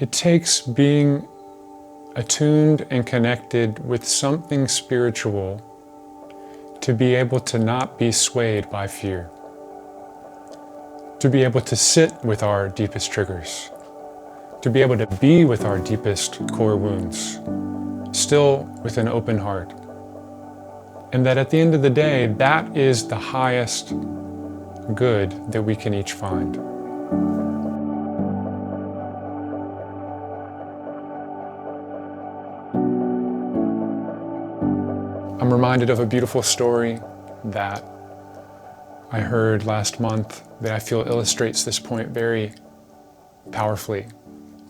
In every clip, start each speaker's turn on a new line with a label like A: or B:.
A: It takes being attuned and connected with something spiritual to be able to not be swayed by fear, to be able to sit with our deepest triggers, to be able to be with our deepest core wounds, still with an open heart. And that at the end of the day, that is the highest good that we can each find. I'm reminded of a beautiful story that I heard last month that I feel illustrates this point very powerfully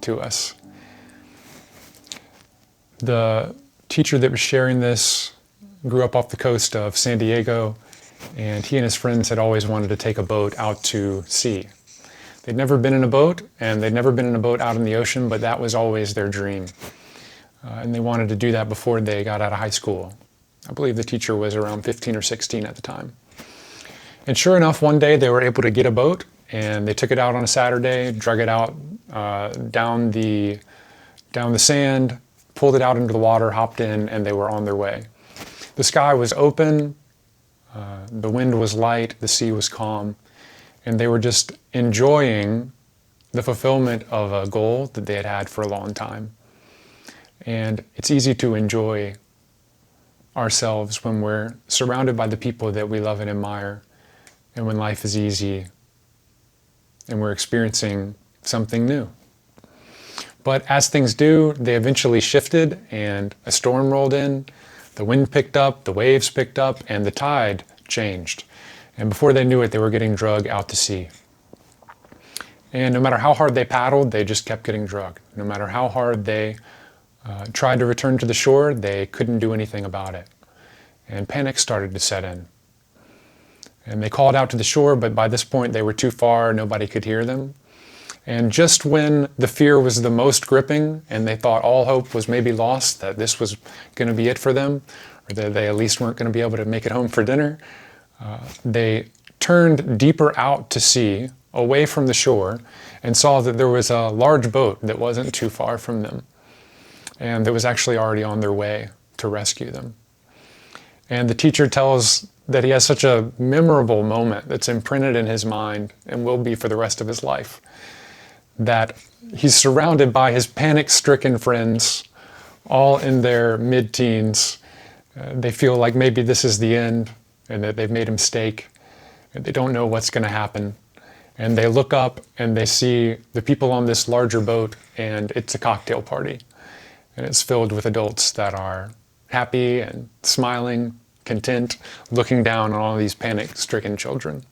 A: to us. The teacher that was sharing this grew up off the coast of San Diego, and he and his friends had always wanted to take a boat out to sea. They'd never been in a boat, and they'd never been in a boat out in the ocean, but that was always their dream. And they wanted to do that before they got out of high school. I believe the teacher was around 15 or 16 at the time. And sure enough, one day they were able to get a boat, and they took it out on a Saturday, drug it out down the sand, pulled it out into the water, hopped in, and they were on their way. The sky was open, the wind was light, the sea was calm, and they were just enjoying the fulfillment of a goal that they had had for a long time. And it's easy to enjoy ourselves when we're surrounded by the people that we love and admire, and when life is easy and we're experiencing something new. But as things do, they eventually shifted, and a storm rolled in, the wind picked up, the waves picked up, and the tide changed. And before they knew it, they were getting dragged out to sea. And no matter how hard they paddled, they just kept getting dragged. No matter how hard they tried to return to the shore, they couldn't do anything about it. And panic started to set in. And they called out to the shore, but by this point they were too far, nobody could hear them. And just when the fear was the most gripping and they thought all hope was maybe lost, that this was going to be it for them, or that they at least weren't going to be able to make it home for dinner, they turned deeper out to sea, away from the shore, and saw that there was a large boat that wasn't too far from them, and that was actually already on their way to rescue them. And the teacher tells that he has such a memorable moment that's imprinted in his mind and will be for the rest of his life, that he's surrounded by his panic-stricken friends, all in their mid-teens. They feel like maybe this is the end and that they've made a mistake and they don't know what's going to happen. And they look up and they see the people on this larger boat, and it's a cocktail party. And it's filled with adults that are happy and smiling, content, looking down on all these panic-stricken children.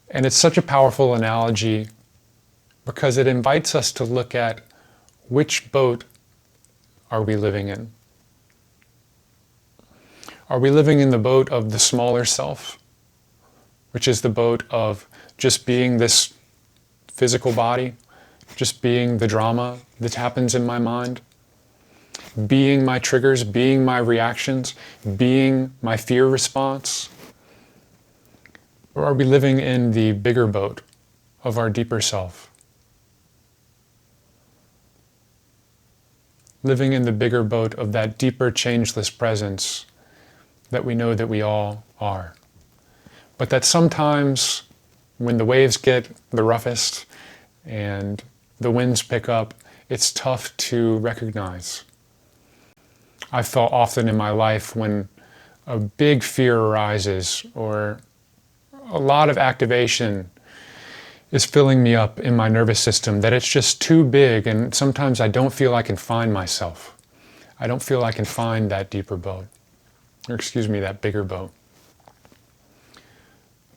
A: And it's such a powerful analogy because it invites us to look at which boat are we living in. Are we living in the boat of the smaller self, which is the boat of just being this physical body, just being the drama that happens in my mind, being my triggers, being my reactions, being my fear response? Or are we living in the bigger boat of our deeper self? Living in the bigger boat of that deeper, changeless presence that we know that we all are. But that sometimes when the waves get the roughest and the winds pick up, it's tough to recognize. I've felt often in my life when a big fear arises or a lot of activation is filling me up in my nervous system, that it's just too big, and sometimes I don't feel I can find myself. I don't feel I can find that deeper boat, that bigger boat.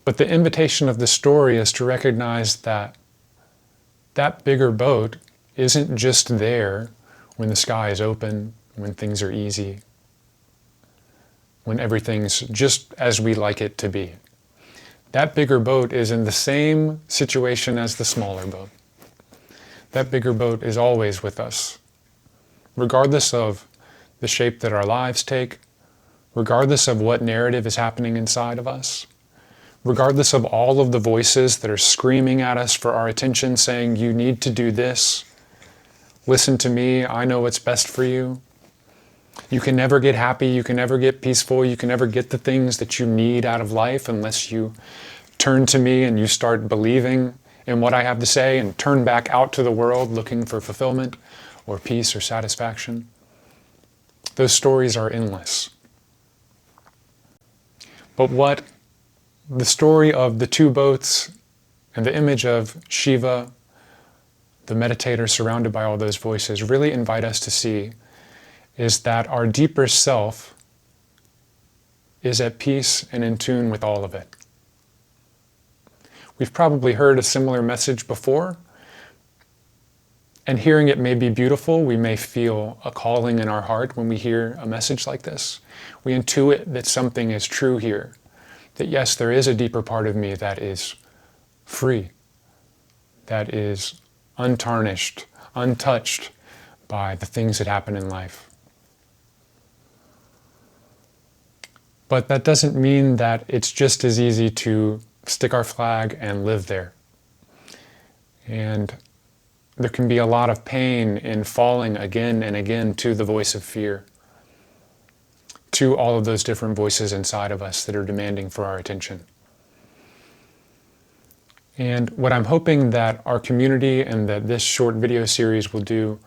A: But the invitation of the story is to recognize that that bigger boat isn't just there when the sky is open, when things are easy, when everything's just as we like it to be. That bigger boat is in the same situation as the smaller boat. That bigger boat is always with us, regardless of the shape that our lives take, regardless of what narrative is happening inside of us, regardless of all of the voices that are screaming at us for our attention, saying, you need to do this, listen to me, I know what's best for you. You can never get happy, you can never get peaceful, you can never get the things that you need out of life unless you turn to me and you start believing in what I have to say and turn back out to the world looking for fulfillment or peace or satisfaction. Those stories are endless. But what the story of the two boats and the image of Shiva, the meditator surrounded by all those voices, really invite us to see is that our deeper self is at peace and in tune with all of it. We've probably heard a similar message before, and hearing it may be beautiful. We may feel a calling in our heart when we hear a message like this. We intuit that something is true here, that yes, there is a deeper part of me that is free, that is untarnished, untouched by the things that happen in life. But that doesn't mean that it's just as easy to stick our flag and live there. And there can be a lot of pain in falling again and again to the voice of fear, to all of those different voices inside of us that are demanding for our attention. And what I'm hoping that our community and that this short video series will do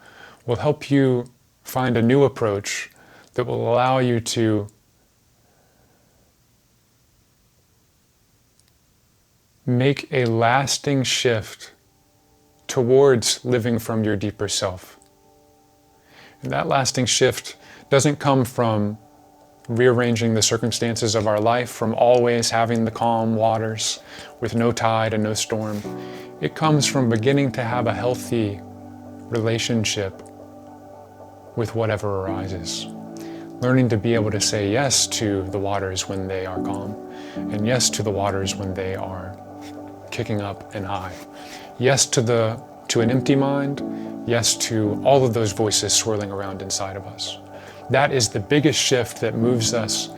A: will help you find a new approach that will allow you to make a lasting shift towards living from your deeper self. And that lasting shift doesn't come from rearranging the circumstances of our life, from always having the calm waters with no tide and no storm. It comes from beginning to have a healthy relationship with whatever arises. Learning to be able to say yes to the waters when they are calm, and yes to the waters when they are kicking up and high. Yes to an empty mind, yes to all of those voices swirling around inside of us. That is the biggest shift that moves us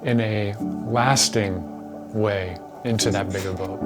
A: in a lasting way into that bigger boat.